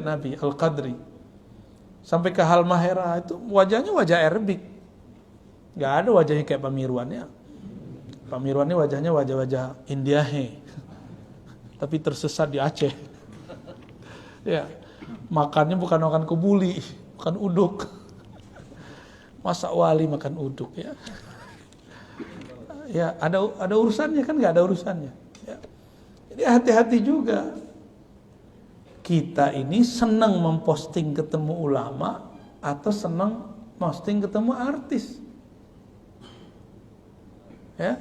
Nabi Al-Qadri sampai ke Halmahera itu wajahnya wajah Arabik, nggak ada wajahnya kayak Pak Mirwannya. Pak Mirwan ini wajahnya wajah-wajah Indiahe, tapi tersesat di Aceh. Ya, makannya bukan makan kebuli, makan uduk. Masa wali makan uduk ya? Ya ada urusannya kan, nggak ada urusannya. Ya. Jadi hati-hati juga. Kita ini senang memposting ketemu ulama atau senang posting ketemu artis? Ya,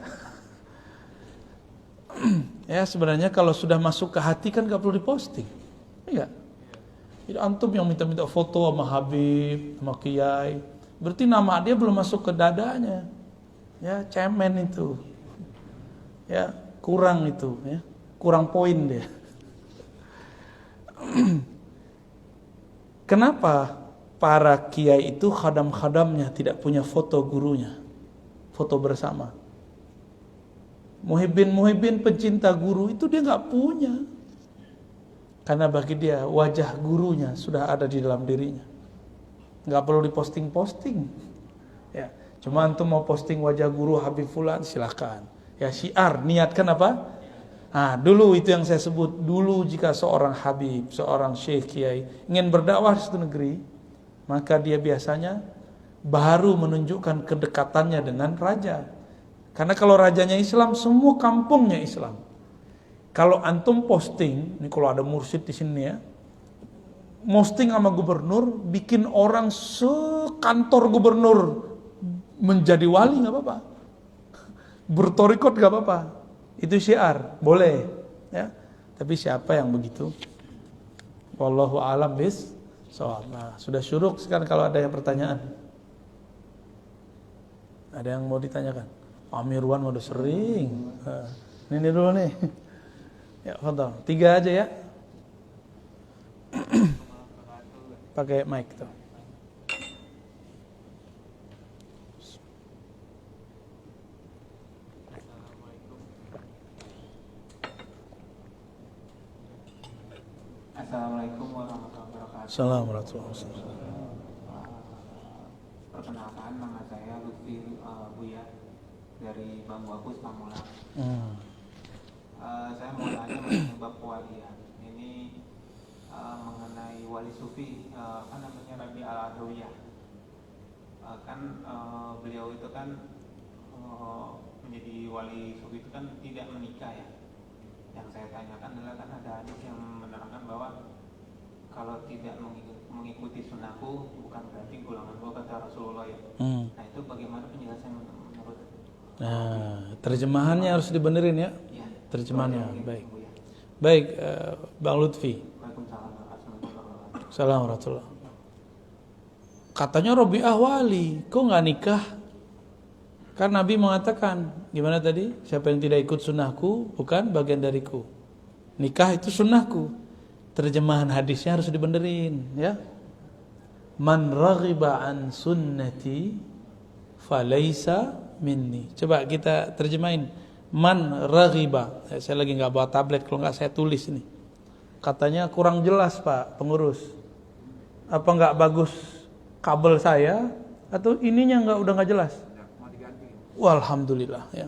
ya sebenarnya kalau sudah masuk ke hati kan gak perlu diposting, enggak? Jadi antum yang minta-minta foto sama Habib, sama Kiai, berarti nama dia belum masuk ke dadanya, ya cemen itu, ya kurang itu, ya kurang poin dia. Kenapa para kiai itu khadam-khadamnya tidak punya foto gurunya, foto bersama? Muhibbin pencinta guru itu dia nggak punya, karena bagi dia wajah gurunya sudah ada di dalam dirinya, nggak perlu diposting-posting. Ya, cuma antum mau posting wajah guru Habib Fulan silakan. Ya syiar, niatkan apa? Nah, dulu itu yang saya sebut, dulu jika seorang Habib, seorang Syekh Kiai ingin berdakwah di suatu negeri, maka dia biasanya baru menunjukkan kedekatannya dengan raja. Karena kalau rajanya Islam, semua kampungnya Islam. Kalau antum posting, ini kalau ada mursyid di sini ya, posting sama gubernur, bikin orang sekantor gubernur menjadi wali nggak apa-apa, bertorikot nggak apa-apa. Itu syiar, boleh ya. Tapi siapa yang begitu? Wallahu a'lam bis-shawab. Nah, sudah syuruk sekarang kalau ada yang pertanyaan. Ada yang mau ditanyakan? Pak Mirwan udah sering. Ini dulu nih. Ya, fadhal. 3 aja ya. Pakai mic tuh. Assalamualaikum warahmatullahi wabarakatuh. Assalamualaikum warahmatullahi wabarakatuh. Perkenalkan, nama saya Lutfi Buya dari Bambu Apus Pamulang. Saya mau tanya mengenai bab kewalian. Ini mengenai wali sufi, Rabi Al-Adawiyah. Beliau itu kan menjadi wali sufi itu kan tidak menikah ya. Yang saya tanyakan adalah kan ada hadis yang menerangkan bahwa kalau tidak mengikuti sunnahku bukan berarti golongan gua, kata Rasulullah ya. Nah itu bagaimana penjelasan menurut? Nah, terjemahannya harus dibenerin ya. Ya, terjemahannya baik. Baik, Bang Lutfi. Assalamualaikum. Katanya Rabi'ah wali, kok nggak nikah? Kan Nabi mengatakan, gimana tadi? Siapa yang tidak ikut sunnahku bukan bagian dariku. Nikah itu sunnahku. Terjemahan hadisnya harus dibenerin ya. Man raghiba an sunnati falaysa minni. Coba kita terjemahin. Man raghiba. Saya lagi nggak bawa tablet, kalau nggak saya tulis nih. Katanya kurang jelas Pak pengurus. Apa nggak bagus kabel saya atau ininya udah nggak jelas? Walhamdulillah ya.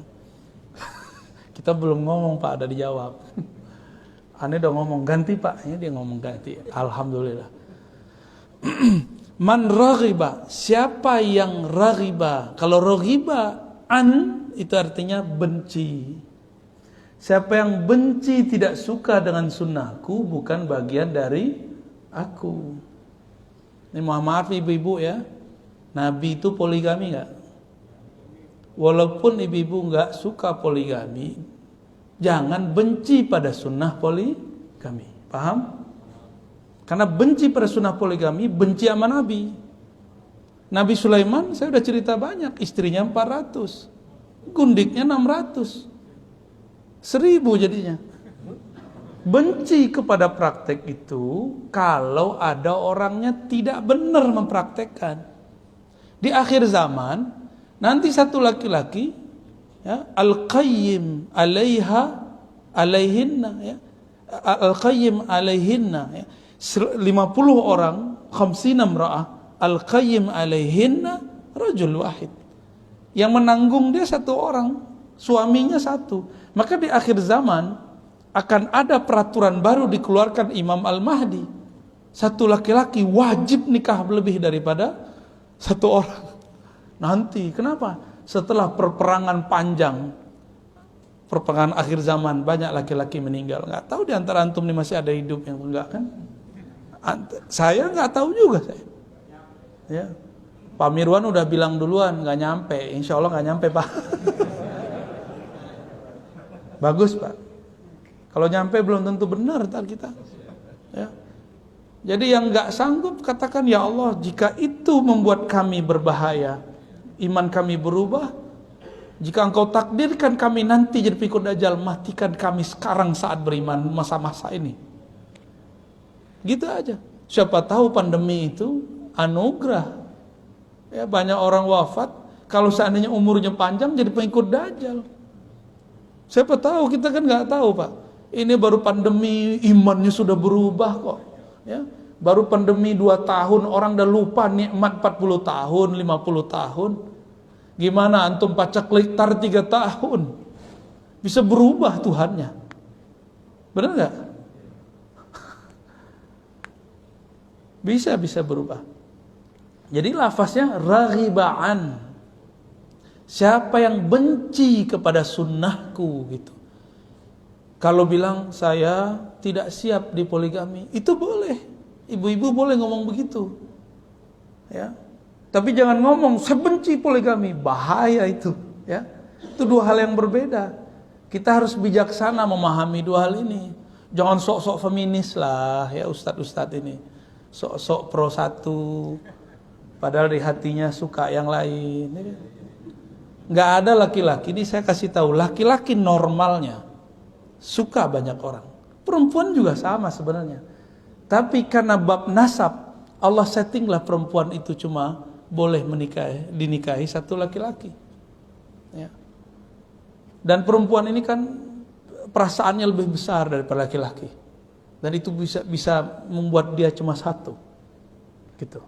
Kita belum ngomong Pak, ada dijawab. Aneh udah ngomong ganti Pak, ini dia ngomong ganti. Alhamdulillah. Man raghiba, siapa yang raghiba? Kalau raghiba an itu artinya benci. Siapa yang benci, tidak suka dengan sunnahku, bukan bagian dari aku. Ini mohon maaf ibu-ibu ya. Nabi itu poligami enggak? Walaupun ibu-ibu nggak suka poligami, jangan benci pada sunnah poligami. Paham? Karena benci pada sunnah poligami, benci sama Nabi. Nabi Sulaiman, saya udah cerita banyak, istrinya 400, gundiknya 600, 1000 jadinya. Benci kepada praktek itu kalau ada orangnya tidak benar mempraktekkan. Di akhir zaman, nanti satu laki-laki ya, al-qayyim alaihinna ya, al-qayyim alaihinna ya, 50 orang, khamsina imra'ah, al-qayyim alaihinna rajul wahid. Yang menanggung dia satu orang, suaminya satu. Maka di akhir zaman akan ada peraturan baru dikeluarkan Imam Al-Mahdi. Satu laki-laki wajib nikah lebih daripada satu orang. Nanti, kenapa? Setelah perperangan panjang, perperangan akhir zaman, banyak laki-laki meninggal. Nggak tahu di antara antum ini masih ada hidup yang enggak kan? Saya nggak tahu juga saya. Ya. Pak Mirwan udah bilang duluan, nggak nyampe. Insya Allah nggak nyampe, Pak. Bagus, Pak. Kalau nyampe belum tentu benar tar kita. Ya. Jadi yang nggak sanggup katakan, ya Allah, jika itu membuat kami berbahaya, iman kami berubah, jika engkau takdirkan kami nanti jadi pengikut Dajjal, matikan kami sekarang saat beriman masa-masa ini. Gitu aja. Siapa tahu pandemi itu anugerah. Ya, banyak orang wafat, kalau seandainya umurnya panjang jadi pengikut Dajjal. Siapa tahu, kita kan nggak tahu, Pak. Ini baru pandemi, imannya sudah berubah kok. Ya, baru pandemi 2 tahun, orang udah lupa nikmat 40 tahun, 50 tahun. Gimana antum pacak liktar 3 tahun? Bisa berubah Tuhannya. Benar nggak? Bisa berubah. Jadi lafaznya raghibaan. Siapa yang benci kepada sunnahku gitu. Kalau bilang saya tidak siap di poligami, itu boleh. Ibu-ibu boleh ngomong begitu. Ya. Tapi jangan ngomong saya benci poligami, bahaya itu, ya. Itu 2 hal yang berbeda. Kita harus bijaksana memahami 2 hal ini. Jangan sok-sok feminis lah ya ustadz-ustadz ini. Sok-sok pro 1 padahal di hatinya suka yang lain. Nggak ada laki-laki, ini saya kasih tahu, laki-laki normalnya suka banyak orang. Perempuan juga sama sebenarnya. Tapi karena bab nasab, Allah settinglah perempuan itu cuma boleh dinikahi satu laki-laki. Ya. Dan perempuan ini kan perasaannya lebih besar daripada laki-laki. Dan itu bisa membuat dia cuma satu. Gitu.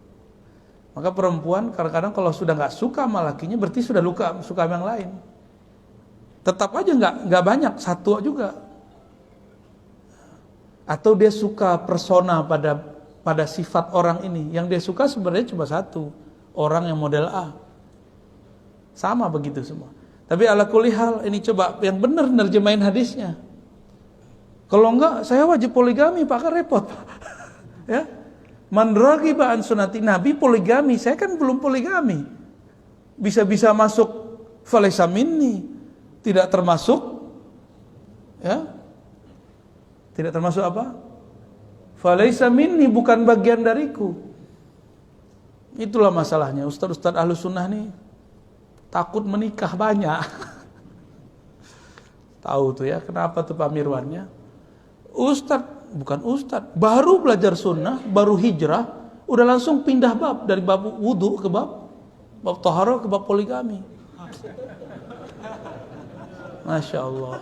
Maka perempuan kadang-kadang kalau sudah nggak suka sama lakinya, berarti sudah suka sama yang lain. Tetap aja nggak banyak, satu juga. Atau dia suka persona pada sifat orang ini. Yang dia suka sebenarnya cuma satu, orang yang model A. Sama begitu semua. Tapi ala kulli hal, ini coba yang benar nerjemahin hadisnya. Kalau enggak, saya wajib poligami, Pak, kan repot. Ya. Man raghiba an sunnati, Nabi poligami, saya kan belum poligami. Bisa-bisa masuk falaysa minni, tidak termasuk, ya. Tidak termasuk apa? Falaysa minni, bukan bagian dariku. Itulah masalahnya. Ustaz-ustaz Ahlus Sunnah nih takut menikah banyak. Tahu tuh ya, kenapa tuh Pak Mirwannya? Bukan ustaz, baru belajar sunnah, baru hijrah, udah langsung pindah bab, dari bab wudu ke bab taharah ke bab poligami. Masya Allah.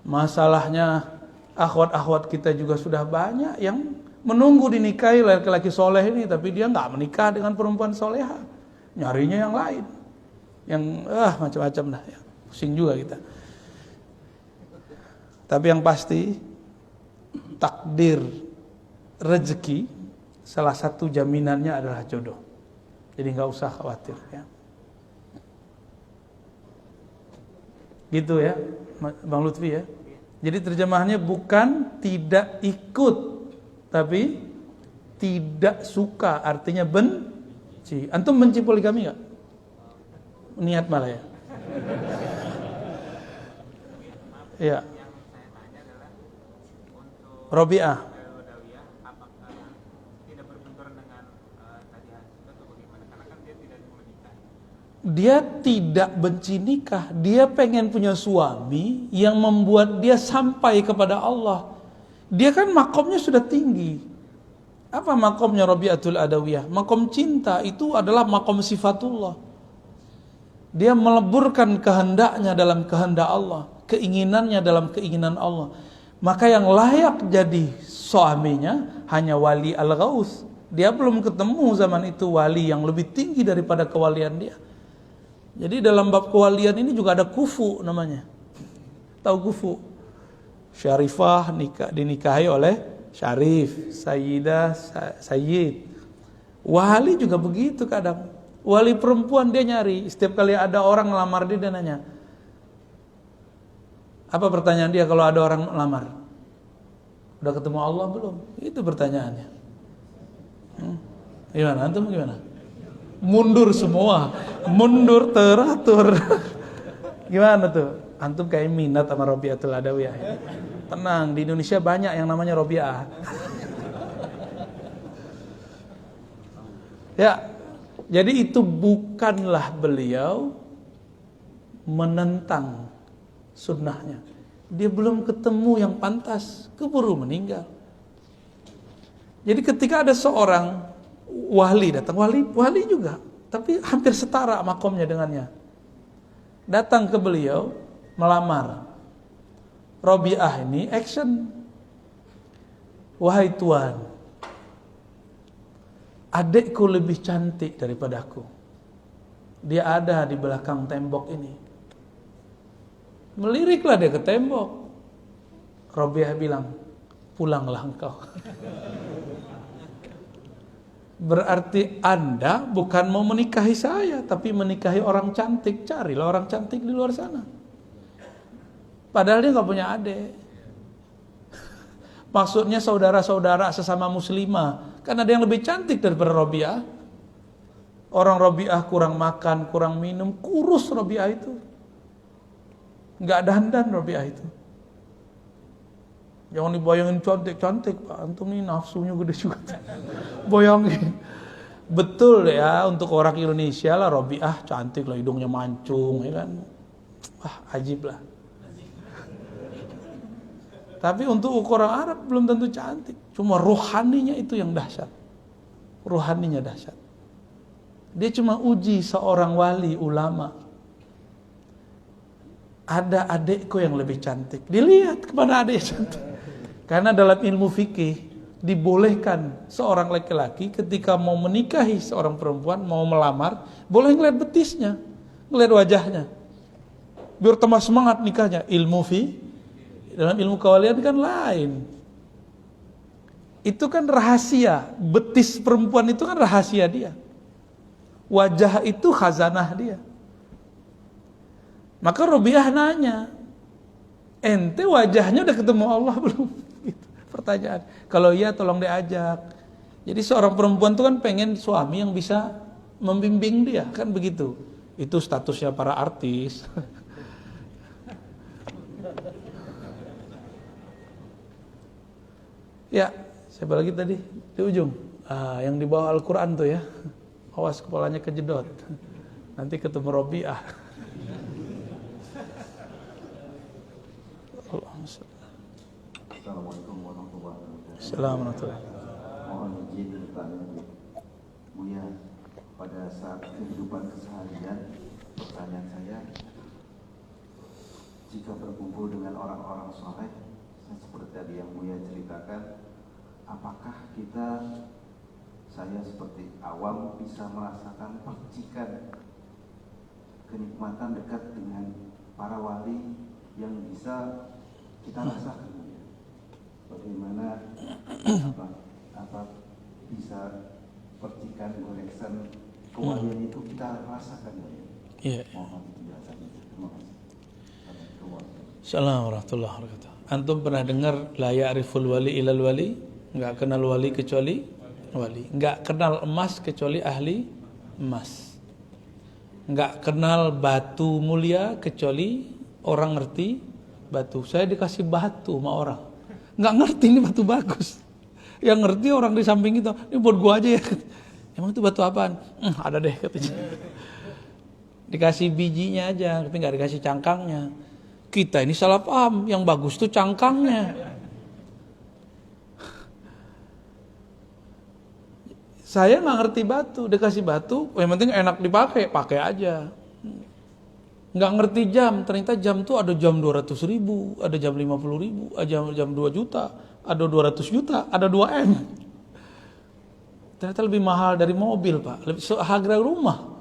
Masalahnya akhwat-akhwat kita juga sudah banyak yang menunggu dinikahi laki-laki soleh ini, tapi dia nggak menikah dengan perempuan soleha, nyarinya yang lain, yang macam-macam dah, ya. Pusing juga kita. Tapi yang pasti takdir rezeki salah satu jaminannya adalah jodoh. Jadi nggak usah khawatir, ya. Gitu ya, Bang Lutfi ya. Jadi terjemahannya bukan tidak ikut, tapi tidak suka, artinya benci. Antum benci poligami nggak? Niat malah ya. Iya. Robiah. Dia tidak benci nikah, dia pengen punya suami yang membuat dia sampai kepada Allah. Dia kan makomnya sudah tinggi. Apa makomnya Rabi'atul Adawiyah? Makom cinta itu adalah makom sifatullah. Dia meleburkan kehendaknya dalam kehendak Allah, keinginannya dalam keinginan Allah. Maka yang layak jadi suaminya hanya wali al-ghaus. Dia belum ketemu zaman itu wali yang lebih tinggi daripada kewalian dia. Jadi dalam bab kewalian ini juga ada kufu namanya. Tahu kufu? Syarifah dinikahi oleh syarif, sayyidah, sayyid. Wali juga begitu kadang. Wali perempuan dia nyari. Setiap kali ada orang ngelamar dia nanya. Apa pertanyaan dia kalau ada orang ngelamar? Udah ketemu Allah belum? Itu pertanyaannya. Gimana? Antum gimana? Mundur semua. Mundur teratur. Gimana tuh? Antum kayak minat sama Robiatul Adawiyah. Tenang, di Indonesia banyak yang namanya Robiah. Ya, jadi itu bukanlah beliau menentang sunnahnya. Dia belum ketemu yang pantas, keburu meninggal. Jadi ketika ada seorang wali datang, wali juga, tapi hampir setara makomnya dengannya. Datang ke beliau melamar. Robiah ini action. Wahai Tuan, adikku lebih cantik daripada aku. Dia ada di belakang tembok ini. Meliriklah dia ke tembok. Robiah bilang, pulanglah engkau. Berarti Anda bukan mau menikahi saya, tapi menikahi orang cantik. Carilah orang cantik di luar sana. Padahal dia gak punya adik. Maksudnya saudara-saudara sesama muslimah. Kan ada yang lebih cantik daripada Robiah. Orang Robiah kurang makan, kurang minum, kurus Robiah itu. Gak dandan Robiah itu. Jangan dibayangin cantik-cantik, Pak. Antum ini nafsunya gede juga. Bayangin. Betul ya, untuk orang Indonesia lah Robiah cantik lah, hidungnya mancung, ya kan. Wah, ajib lah. Tapi untuk ukuran Arab belum tentu cantik. Cuma rohaninya itu yang dahsyat. Rohaninya dahsyat. Dia cuma uji seorang wali ulama. Ada adikku yang lebih cantik. Dilihat kepada adik yang cantik. Karena dalam ilmu fikih dibolehkan seorang laki-laki ketika mau menikahi seorang perempuan, mau melamar, boleh ngeliat betisnya, ngeliat wajahnya. Biar tambah semangat nikahnya. Ilmu fikih. Dalam ilmu kewalian kan lain. Itu kan rahasia. Betis perempuan itu kan rahasia dia. Wajah itu khazanah dia. Maka Robiah nanya, ente wajahnya udah ketemu Allah belum? Gitu, pertanyaan. Kalau iya tolong diajak. Jadi seorang perempuan itu kan pengen suami yang bisa membimbing dia. Kan begitu. Itu statusnya para artis. Ya, siapa lagi tadi? Di ujung. Yang di bawah Al-Quran tuh ya. Awas kepalanya kejedot. Nanti ketemu Robiah. Assalamualaikum warahmatullahi wabarakatuh. Assalamualaikum. Mohon izin bertanya, Buya, pada saat kehidupan keseharian, pertanyaan saya, jika berkumpul dengan orang-orang soleh, seperti tadi yang Buya ceritakan, apakah saya seperti awam bisa merasakan percikan kenikmatan dekat dengan para wali yang bisa kita rasakan? Bagaimana apa bisa percikan goresan kewalian itu kita rasakan? Iya. Mohon penjelasannya. Terima kasih. Assalamualaikum warahmatullahi wabarakatuh. Antum pernah dengar la ya'riful wali ilal wali? Enggak kenal wali kecuali wali. Enggak kenal emas kecuali ahli emas. Enggak kenal batu mulia kecuali orang ngerti batu. Saya dikasih batu sama orang, enggak ngerti ini batu bagus. Yang ngerti orang di samping itu, ini buat gua aja ya. Emang itu batu apaan? Ada deh katanya. Dikasih bijinya aja, tapi enggak dikasih cangkangnya. Kita ini salah paham, yang bagus tuh cangkangnya. Saya nggak ngerti batu, dikasih batu, yang penting enak dipakai, pakai aja. Nggak ngerti jam, ternyata jam tuh ada jam 200.000, ada jam 50.000, ada jam 2 juta, ada 200 juta, ada 2 M. ternyata lebih mahal dari mobil, Pak. Harga rumah.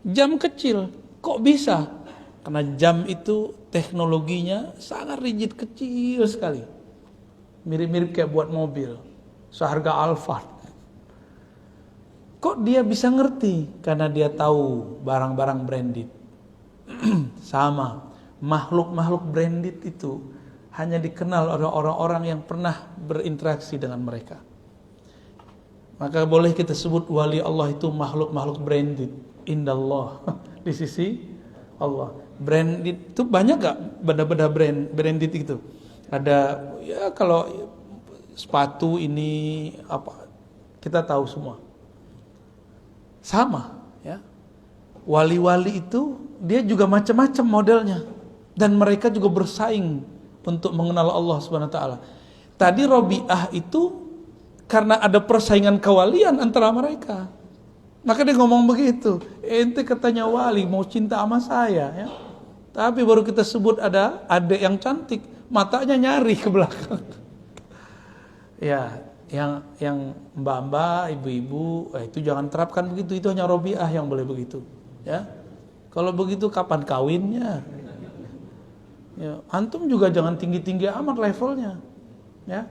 Jam kecil, kok bisa? Karena jam itu teknologinya sangat rigid, kecil sekali. Mirip-mirip kayak buat mobil. Seharga Alphard. Kok dia bisa ngerti? Karena dia tahu barang-barang branded. Sama, makhluk-makhluk branded itu hanya dikenal oleh orang-orang yang pernah berinteraksi dengan mereka. Maka boleh kita sebut wali Allah itu makhluk-makhluk branded. Indallah, di sisi Allah. Branded itu banyak gak benda-benda branded itu? Ada, ya kalau sepatu ini apa, kita tahu semua. Sama, ya. Wali-wali itu dia juga macam-macam modelnya, dan mereka juga bersaing untuk mengenal Allah Subhanahu wa taala. Tadi Robiah itu karena ada persaingan kewalian antara mereka. Maka dia ngomong begitu, ente katanya wali mau cinta sama saya, ya. Tapi baru kita sebut ada adik yang cantik, matanya nyari ke belakang. Ya, yang mbak-mbak, ibu-ibu, itu jangan terapkan begitu. Itu hanya Robiah yang boleh begitu, ya. Kalau begitu kapan kawinnya? Ya, antum juga jangan tinggi-tinggi amat levelnya, ya.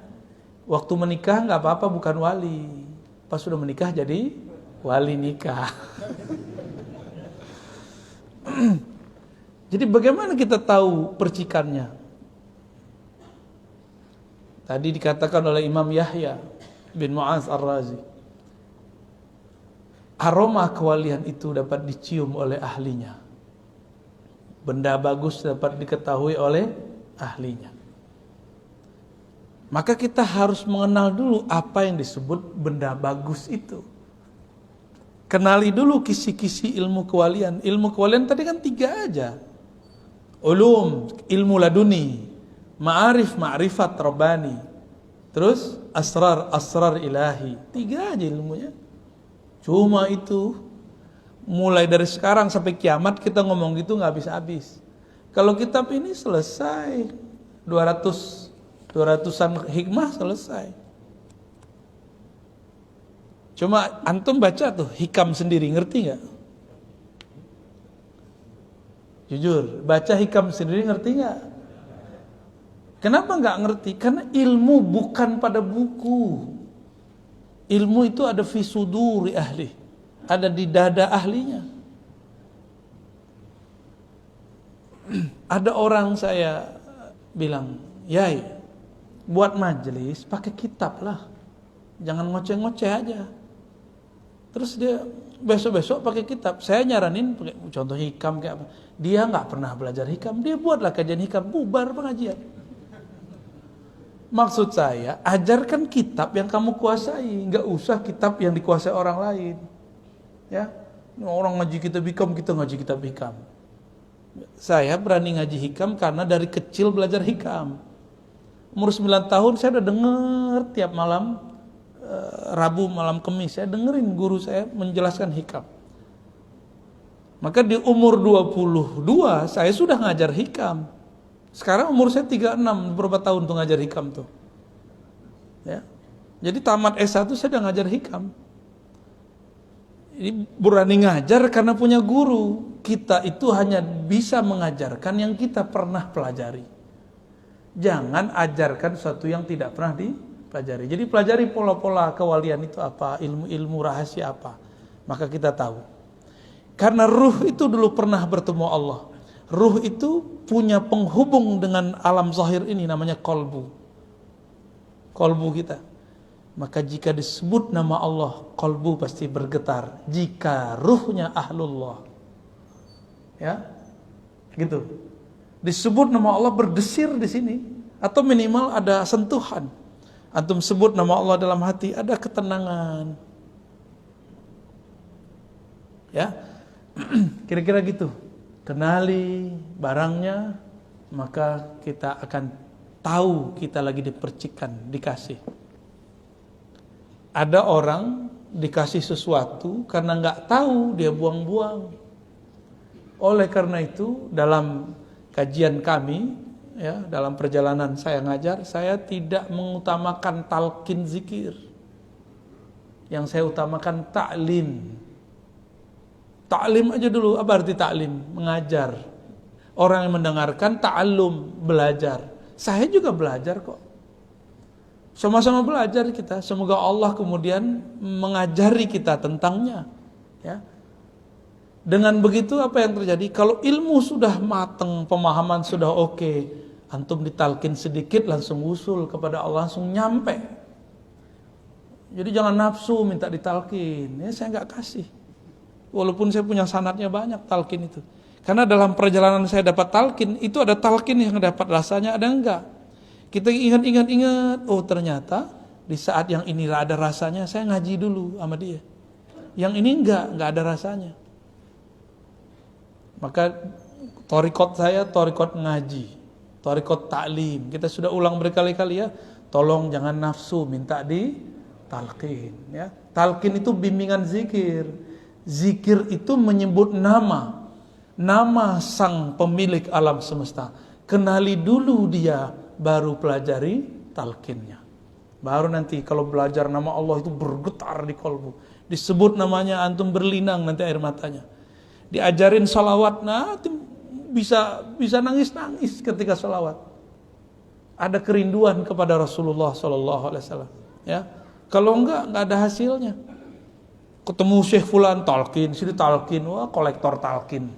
Waktu menikah nggak apa-apa, bukan wali. Pas sudah menikah jadi wali nikah. Jadi bagaimana kita tahu percikannya? Tadi dikatakan oleh Imam Yahya bin Mu'az Ar-Razi, aroma kewalian itu dapat dicium oleh ahlinya. Benda bagus dapat diketahui oleh ahlinya. Maka kita harus mengenal dulu apa yang disebut benda bagus itu. Kenali dulu kisi-kisi ilmu kewalian. Ilmu kewalian tadi kan 3 aja. Ulum, ilmu laduni, ma'arif, ma'rifat rabbani. Terus asrar ilahi. 3 aja ilmunya. Cuma itu, mulai dari sekarang sampai kiamat kita ngomong gitu nggak habis-habis. Kalau kitab ini selesai 200-an hikmah selesai. Cuma antum baca tuh hikam sendiri, ngerti nggak? Jujur, baca hikam sendiri ngerti nggak? Kenapa nggak ngerti? Karena ilmu bukan pada buku. Ilmu itu ada fi suduri ahli, ada di dada ahlinya. Ada orang saya bilang, Yai, buat majelis pakai kitab lah, jangan ngoceh-ngoceh aja. Terus dia besok-besok pakai kitab. Saya nyaranin pakai contoh hikam kayak apa. Dia nggak pernah belajar hikam, dia buatlah kajian hikam, bubar pengajian. Maksud saya, ajarkan kitab yang kamu kuasai, nggak usah kitab yang dikuasai orang lain. Ya, orang ngaji kitab hikam, kita ngaji kitab hikam. Saya berani ngaji hikam karena dari kecil belajar hikam. Umur 9 tahun saya udah denger tiap malam, Rabu malam Kamis, saya dengerin guru saya menjelaskan hikam. Maka di umur 22 saya sudah ngajar hikam. Sekarang umur saya 36, berapa tahun tuh ngajar hikam tuh. Ya. Jadi tamat S1 saya udah ngajar hikam. Ini berani ngajar karena punya guru. Kita itu hanya bisa mengajarkan yang kita pernah pelajari. Jangan ajarkan sesuatu yang tidak pernah dipelajari. Jadi pelajari pola-pola kewalian itu apa, ilmu-ilmu rahasia apa. Maka kita tahu. Karena ruh itu dulu pernah bertemu Allah. Ruh itu punya penghubung dengan alam zahir ini, namanya qalbu. Qalbu kita. Maka jika disebut nama Allah, qalbu pasti bergetar. Jika ruhnya ahlullah, ya, gitu. Disebut nama Allah berdesir di sini, atau minimal ada sentuhan. Antum sebut nama Allah dalam hati, ada ketenangan. Ya, kira-kira gitu. Kenali barangnya, maka kita akan tahu kita lagi dipercikan, dikasih. Ada orang dikasih sesuatu karena nggak tahu dia buang-buang. Oleh karena itu dalam kajian kami, ya, dalam perjalanan saya ngajar, saya tidak mengutamakan talqin zikir. Yang saya utamakan ta'lim. Ta'lim aja dulu. Apa arti ta'lim? Mengajar. Orang yang mendengarkan, ta'allum, belajar. Saya juga belajar kok. Sama-sama belajar kita. Semoga Allah kemudian mengajari kita tentangnya. Ya. Dengan begitu apa yang terjadi? Kalau ilmu sudah matang, pemahaman sudah oke, antum ditalkin sedikit langsung usul kepada Allah, langsung nyampe. Jadi jangan nafsu minta ditalkin. Ya saya nggak kasih. Walaupun saya punya sanadnya banyak talkin itu. Karena dalam perjalanan saya dapat talkin, itu ada talkin yang dapat rasanya, ada enggak. Kita ingat, oh ternyata di saat yang inilah ada rasanya, saya ngaji dulu sama dia. Yang ini enggak ada rasanya. Maka torikot saya, torikot ngaji, torikot taklim. Kita sudah ulang berkali-kali ya. Tolong jangan nafsu, minta di talqin. Ya. Talqin itu bimbingan zikir. Zikir itu menyebut nama sang pemilik alam semesta. Kenali dulu dia, baru pelajari talqinnya. Baru nanti kalau belajar nama Allah itu bergetar di kolbu. Disebut namanya, antum berlinang nanti air matanya. Diajarin salawat, nah bisa nangis-nangis ketika salawat. Ada kerinduan kepada Rasulullah SAW. Ya, kalau enggak ada hasilnya. Ketemu Syekh Fulan talqin, sini talqin, wah kolektor talqin.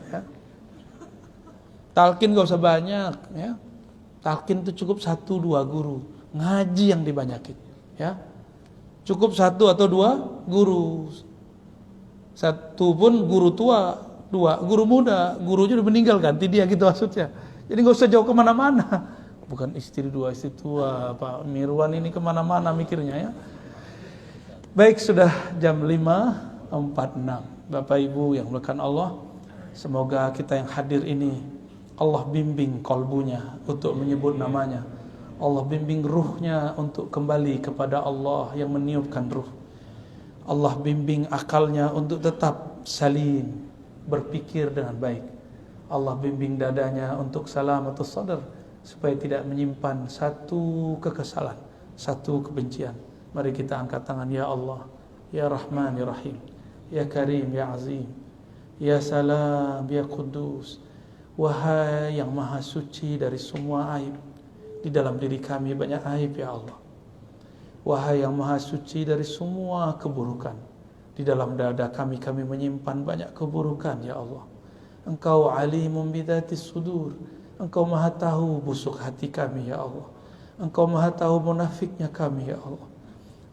Ya. Talqin gak usah banyak, ya. Talqin itu cukup 1-2 guru, ngaji yang dibanyakin, ya. Cukup 1 atau 2 guru. 1 pun guru tua, 2 guru muda, gurunya udah meninggal ganti dia gitu maksudnya. Jadi gak usah jauh kemana-mana. Bukan istri 2 istri tua, Pak Mirwan ini kemana-mana mikirnya ya. Baik, sudah jam 5.46. Bapak Ibu yang dimuliakan Allah, semoga kita yang hadir ini Allah bimbing kolbunya untuk menyebut namanya. Allah bimbing ruhnya untuk kembali kepada Allah yang meniupkan ruh. Allah bimbing akalnya untuk tetap salim, berpikir dengan baik. Allah bimbing dadanya untuk salamatus sadar, supaya tidak menyimpan satu kekesalan, satu kebencian. Mari kita angkat tangan. Ya Allah, Ya Rahman, Ya Rahim, Ya Karim, Ya Azim, Ya Salam, Ya Kudus. Wahai yang maha suci dari semua aib. Di dalam diri kami banyak aib ya Allah. Wahai yang maha suci dari semua keburukan. Di dalam dada kami menyimpan banyak keburukan ya Allah. Engkau alimun bidzatis sudur. Engkau maha tahu busuk hati kami ya Allah. Engkau maha tahu munafiknya kami ya Allah.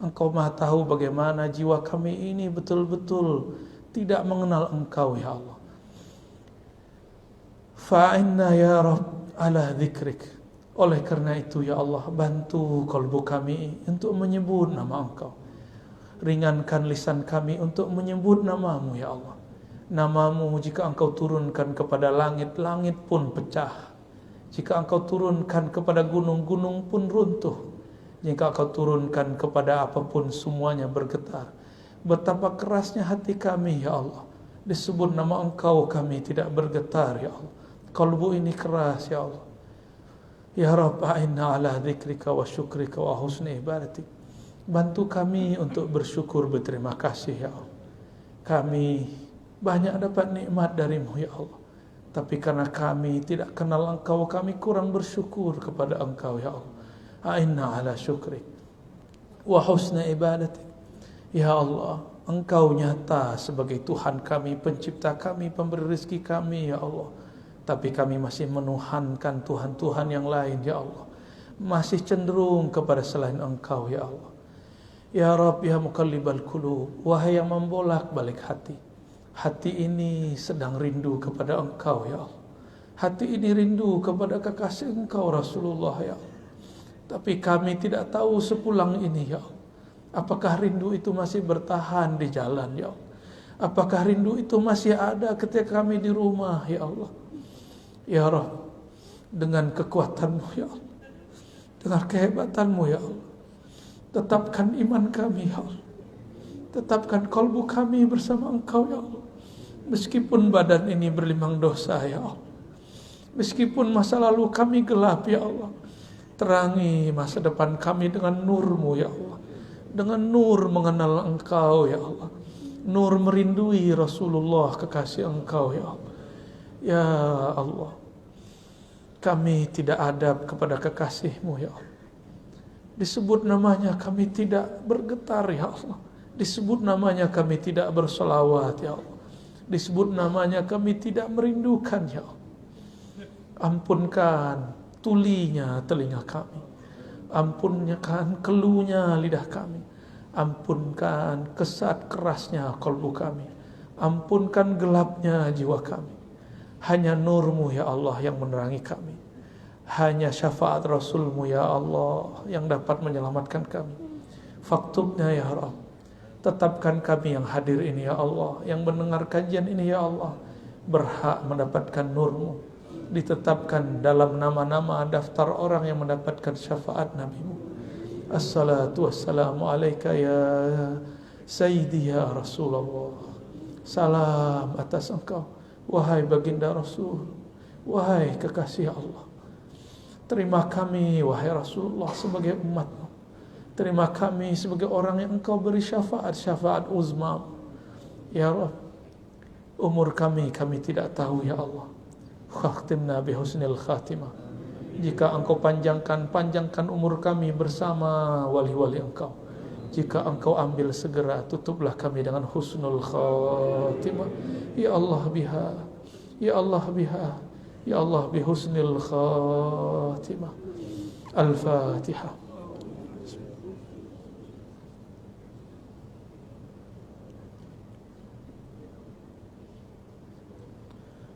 Engkau maha tahu bagaimana jiwa kami ini betul-betul tidak mengenal Engkau ya Allah. Fa'inna ya Rabb ala dzikrik. Oleh karena itu ya Allah, bantu kalbu kami untuk menyebut nama Engkau. Ringankan lisan kami untuk menyebut namamu ya Allah. Namamu jika Engkau turunkan kepada langit, langit pun pecah. Jika Engkau turunkan kepada gunung, gunung pun runtuh. Jika Engkau turunkan kepada apapun, semuanya bergetar. Betapa kerasnya hati kami ya Allah. Disebut nama Engkau kami tidak bergetar ya Allah. Kalbu ini keras ya Allah. Ya Rabb, a'inna ala dzikrika wa syukrika wa husni ibadatik. Bantu kami untuk bersyukur, berterima kasih ya Allah. Kami banyak dapat nikmat darimu ya Allah. Tapi karena kami tidak kenal Engkau, kami kurang bersyukur kepada Engkau ya Allah. A'inna ala syukrik wa husni ibadatik. Ya Allah, Engkau nyata sebagai Tuhan kami, pencipta kami, pemberi rezeki kami ya Allah. Tapi kami masih menuhankan Tuhan-Tuhan yang lain ya Allah. Masih cenderung kepada selain Engkau ya Allah. Ya Rabb, ya muqallibal qulub, wahai yang membolak-balik hati. Hati ini sedang rindu kepada Engkau ya Allah. Hati ini rindu kepada kekasih Engkau Rasulullah ya Allah. Tapi kami tidak tahu sepulang ini ya Allah. Apakah rindu itu masih bertahan di jalan ya Allah? Apakah rindu itu masih ada ketika kami di rumah ya Allah? Ya Rabb, dengan kekuatan-Mu ya Allah, dengan kehebatan-Mu ya Allah, tetapkan iman kami ya Allah, tetapkan kalbu kami bersama Engkau ya Allah. Meskipun badan ini berlimang dosa ya Allah, meskipun masa lalu kami gelap ya Allah, terangi masa depan kami dengan nur-Mu ya Allah. dengan nur mengenal Engkau ya Allah, nur merindui Rasulullah kekasih Engkau ya Allah. Ya Allah, kami tidak adab kepada kekasih-Mu ya Allah. Disebut namanya kami tidak bergetar ya Allah. Disebut namanya kami tidak bersolawat ya Allah. Disebut namanya kami tidak merindukan ya Allah. Ampunkan tulinya telinga kami, ampunkan keluhnya lidah kami, ampunkan kesat kerasnya kalbu kami, ampunkan gelapnya jiwa kami. Hanya nur-Mu ya Allah yang menerangi kami. Hanya syafaat Rasul-Mu ya Allah yang dapat menyelamatkan kami. Faktubnya ya Rabb, tetapkan kami yang hadir ini ya Allah, yang mendengar kajian ini ya Allah, berhak mendapatkan nur-Mu, ditetapkan dalam nama-nama daftar orang yang mendapatkan syafaat Nabi-Mu. Assalatu wassalamu alaika ya Sayyidi ya Rasulullah. Salam atas Engkau, wahai baginda Rasul, wahai kekasih Allah. Terima kami wahai Rasulullah sebagai umat-Mu. Terima kami sebagai orang yang Engkau beri syafaat uzma. Ya Rabb, umur kami tidak tahu ya Allah. Khatimna bihusnil khatimah. Jika Engkau panjangkan umur kami bersama wali-wali Engkau. Jika Engkau ambil segera, tutuplah kami dengan husnul khatimah. Ya Allah biha, ya Allah biha, ya Allah bihusnil khatimah. Al-Fatihah.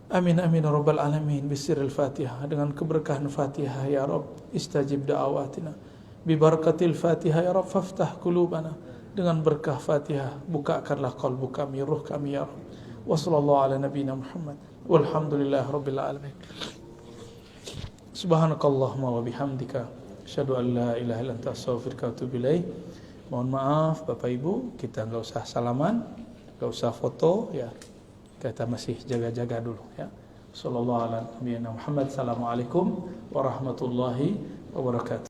Amin amin ya rabbal alamin. Bisiril Fatihah, dengan keberkahan Fatihah ya Rabb, istajib da'awatina. Bibarakatil Fatihah ya Rabb, faftah qulubana. Dengan berkah Fatihah, bukakanlah qalbu kami, ruh kami ya Rabb. Wa sallallahu ala nabiyina Muhammad. Walhamdulillah rabbil alamin. Subhanakallahumma wa bihamdika, asyhadu an la ilaha illa anta, astaghfiruka wa atubu ilaik. Mohon maaf Bapak Ibu, kita enggak usah salaman, enggak usah foto ya. Kita masih jaga-jaga dulu ya. Sallallahu ala nabiyina Muhammad. Assalamualaikum warahmatullahi wabarakatuh.